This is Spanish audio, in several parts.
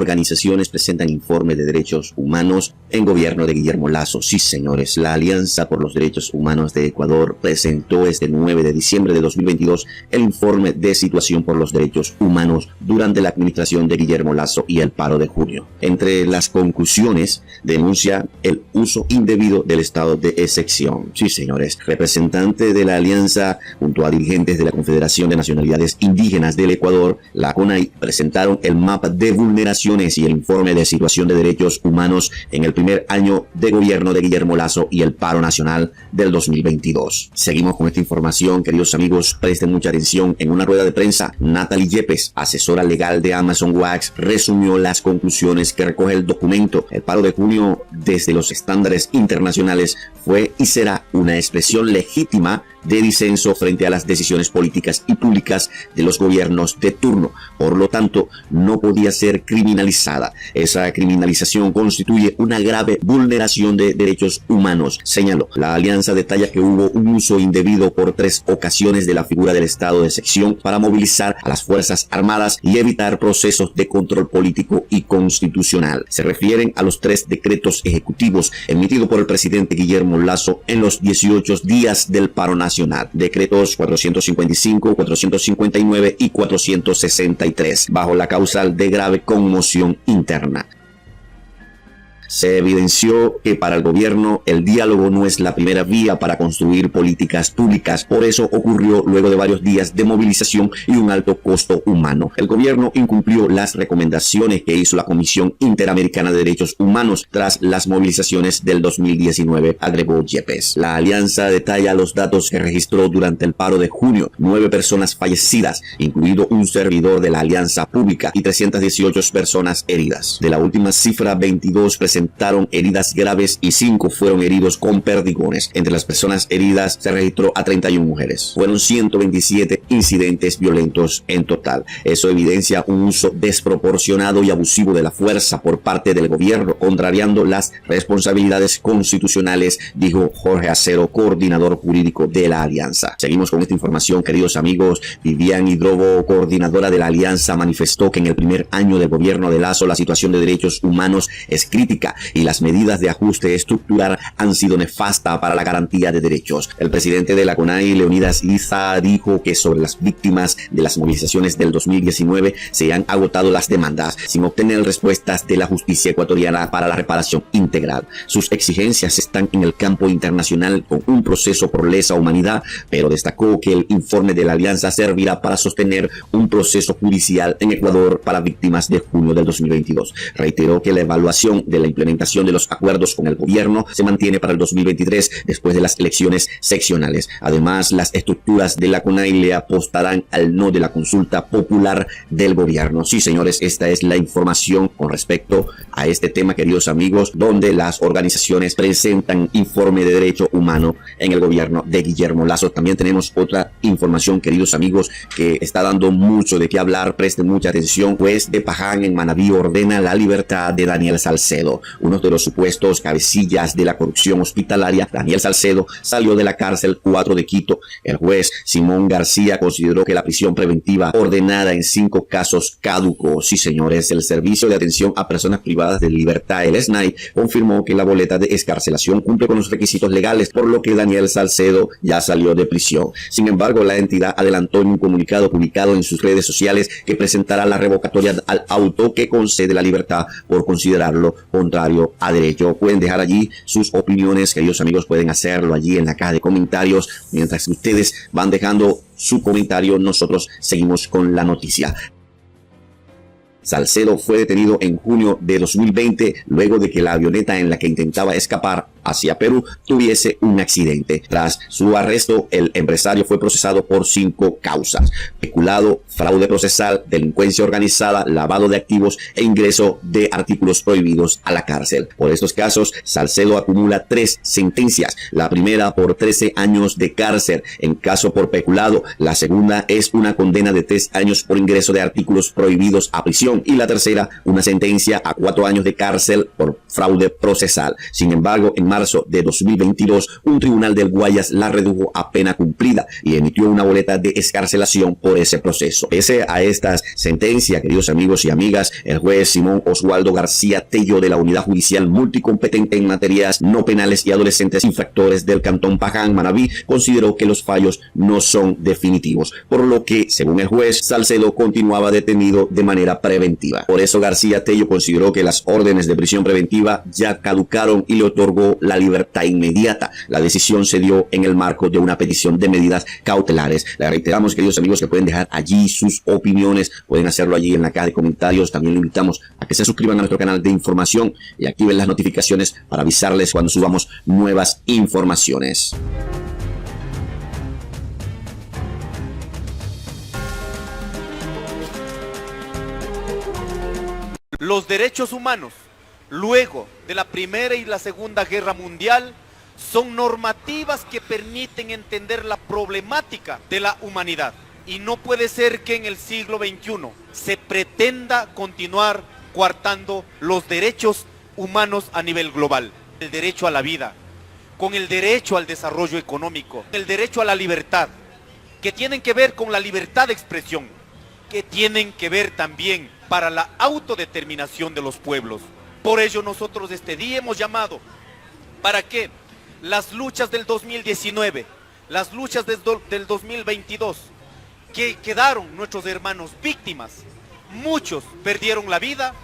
organizaciones presentan informe de derechos humanos en gobierno de Guillermo Lasso. Sí, señores, la Alianza por los Derechos Humanos de Ecuador presentó este 9 de diciembre de 2022 el informe de situación por los derechos humanos durante la administración de Guillermo Lasso y el paro de junio. Entre las conclusiones, denuncia el uso indebido del estado de excepción. Sí, señores, representantes de la Alianza junto a dirigentes de la Confederación de Nacionalidades Indígenas del Ecuador, la CONAI, presentaron el mapa de vulneraciones y el informe de situación de derechos humanos en el primer año de gobierno de Guillermo Lasso y el paro nacional del 2022. Seguimos con esta información, queridos amigos, presten mucha atención. En una rueda de prensa, Natalie Yepes, asesora legal de Amazon Wax, resumió las conclusiones que recoge el documento. El paro de junio, desde los estándares internacionales, fue y será una expresión legítima de disenso frente a las decisiones políticas y públicas de los gobiernos de turno. Por lo tanto, no podía ser criminalizada. Esa criminalización constituye una grave vulneración de derechos humanos, señaló. La alianza detalla que hubo un uso indebido por 3 ocasiones de la figura del estado de excepción para movilizar a las Fuerzas Armadas y evitar procesos de control político y constitucional. Se refieren a los 3 decretos ejecutivos emitidos por el presidente Guillermo Lasso en los 18 días del paro nacional. Decretos 455, 459 y 463, bajo la causal de grave conmoción interna. Se evidenció que para el gobierno el diálogo no es la primera vía para construir políticas públicas. Por eso ocurrió luego de varios días de movilización y un alto costo humano. El gobierno incumplió las recomendaciones que hizo la Comisión Interamericana de Derechos Humanos tras las movilizaciones del 2019, agregó Yepes. La alianza detalla los datos que registró durante el paro de junio: 9 personas fallecidas, incluido un servidor de la alianza pública, y 318 personas heridas. De la última cifra, 22 presentaron heridas graves y 5 fueron heridos con perdigones. Entre las personas heridas se registró a 31 mujeres. Fueron 127 incidentes violentos en total. Eso evidencia un uso desproporcionado y abusivo de la fuerza por parte del gobierno, contrariando las responsabilidades constitucionales, dijo Jorge Acero, coordinador jurídico de la alianza. Seguimos con esta información, queridos amigos. Vivian Hidrobo, coordinadora de la alianza, manifestó que en el primer año del gobierno de Lasso la situación de derechos humanos es crítica y las medidas de ajuste estructural han sido nefastas para la garantía de derechos. El presidente de la CONAI, Leonidas Iza, dijo que sobre las víctimas de las movilizaciones del 2019 se han agotado las demandas sin obtener respuestas de la justicia ecuatoriana para la reparación integral. Sus exigencias están en el campo internacional con un proceso por lesa humanidad, pero destacó que el informe de la alianza servirá para sostener un proceso judicial en Ecuador para víctimas de junio del 2022. Reiteró que la evaluación de la implementación de los acuerdos con el gobierno se mantiene para el 2023 después de las elecciones seccionales. Además, las estructuras de la CONAI le apostarán al no de la consulta popular del gobierno. Sí, señores, esta es la información con respecto a este tema, queridos amigos, donde las organizaciones presentan informe de derecho humano en el gobierno de Guillermo Lasso. También tenemos otra información, queridos amigos, que está dando mucho de qué hablar. Presten mucha atención. Juez de Paján en Manabí ordena la libertad de Daniel Salcedo. Uno de los supuestos cabecillas de la corrupción hospitalaria, Daniel Salcedo, salió de la cárcel 4 de Quito. El juez Simón García consideró que la prisión preventiva ordenada en 5 casos caducó. Sí, señores, el Servicio de Atención a Personas Privadas de Libertad, el SNAI, confirmó que la boleta de excarcelación cumple con los requisitos legales, por lo que Daniel Salcedo ya salió de prisión. Sin embargo, la entidad adelantó en un comunicado publicado en sus redes sociales que presentará la revocatoria al auto que concede la libertad por considerarlo contrario a derecho. Pueden dejar allí sus opiniones, queridos amigos, pueden hacerlo allí en la caja de comentarios. Mientras que ustedes van dejando su comentario, nosotros seguimos con la noticia. Salcedo fue detenido en junio de 2020 luego de que la avioneta en la que intentaba escapar hacia Perú tuviese un accidente. Tras su arresto, el empresario fue procesado por 5 causas: peculado, fraude procesal, delincuencia organizada, lavado de activos e ingreso de artículos prohibidos a la cárcel. Por estos casos, Salcedo acumula 3 sentencias. La primera por 13 años de cárcel en caso por peculado. La segunda es una condena de 3 años por ingreso de artículos prohibidos a prisión. prisión. Y la tercera, una sentencia a 4 años de cárcel por fraude procesal. Sin embargo, en marzo de 2022, un tribunal del Guayas la redujo a pena cumplida y emitió una boleta de excarcelación por ese proceso. Pese a estas sentencias, queridos amigos y amigas, el juez Simón Oswaldo García Tello de la Unidad Judicial Multicompetente en materias no penales y adolescentes infractores del Cantón Paján, Manabí, consideró que los fallos no son definitivos, por lo que, según el juez, Salcedo continuaba detenido de manera preventiva. Por eso García Tello consideró que las órdenes de prisión preventiva ya caducaron y le otorgó la libertad inmediata. La decisión se dio en el marco de una petición de medidas cautelares. Le reiteramos, queridos amigos, que pueden dejar allí sus opiniones, pueden hacerlo allí en la caja de comentarios. También le invitamos a que se suscriban a nuestro canal de información y activen las notificaciones para avisarles cuando subamos nuevas informaciones. Los derechos humanos, luego de la Primera y la Segunda Guerra Mundial, son normativas que permiten entender la problemática de la humanidad. Y no puede ser que en el siglo XXI se pretenda continuar coartando los derechos humanos a nivel global. El derecho a la vida, con el derecho al desarrollo económico, el derecho a la libertad, que tienen que ver con la libertad de expresión, que tienen que ver también para la autodeterminación de los pueblos. Por ello nosotros este día hemos llamado para que las luchas del 2019, las luchas del 2022, que quedaron nuestros hermanos víctimas, muchos perdieron la vida,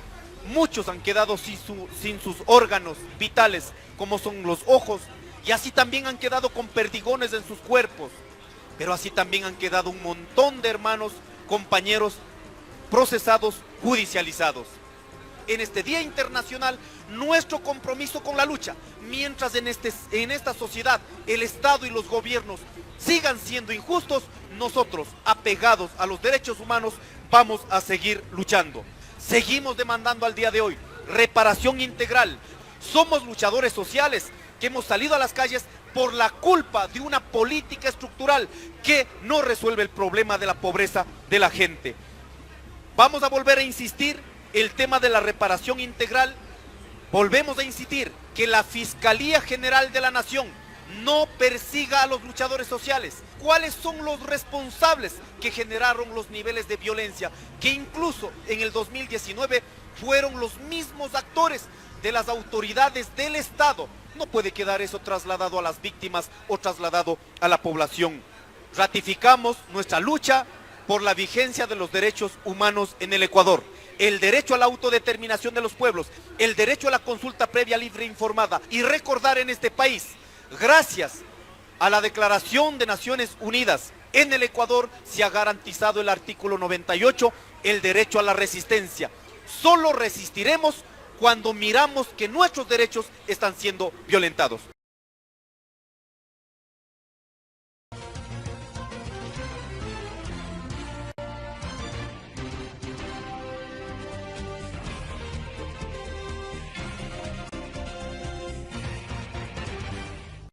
muchos han quedado sin sus órganos vitales, como son los ojos, y así también han quedado con perdigones en sus cuerpos, pero así también han quedado un montón de hermanos, compañeros procesados, judicializados. En este Día Internacional, nuestro compromiso con la lucha, mientras en esta sociedad el Estado y los gobiernos sigan siendo injustos, nosotros, apegados a los derechos humanos, vamos a seguir luchando. Seguimos demandando al día de hoy reparación integral. Somos luchadores sociales que hemos salido a las calles por la culpa de una política estructural que no resuelve el problema de la pobreza de la gente. Vamos a volver a insistir el tema de la reparación integral. Volvemos a insistir que la Fiscalía General de la Nación no persiga a los luchadores sociales. ¿Cuáles son los responsables que generaron los niveles de violencia? Que incluso en el 2019 fueron los mismos actores de las autoridades del Estado. No puede quedar eso trasladado a las víctimas o trasladado a la población. Ratificamos nuestra lucha por la vigencia de los derechos humanos en el Ecuador, el derecho a la autodeterminación de los pueblos, el derecho a la consulta previa, libre e informada, y recordar en este país, gracias a la Declaración de Naciones Unidas, en el Ecuador se ha garantizado el artículo 98, el derecho a la resistencia. Solo resistiremos cuando miramos que nuestros derechos están siendo violentados.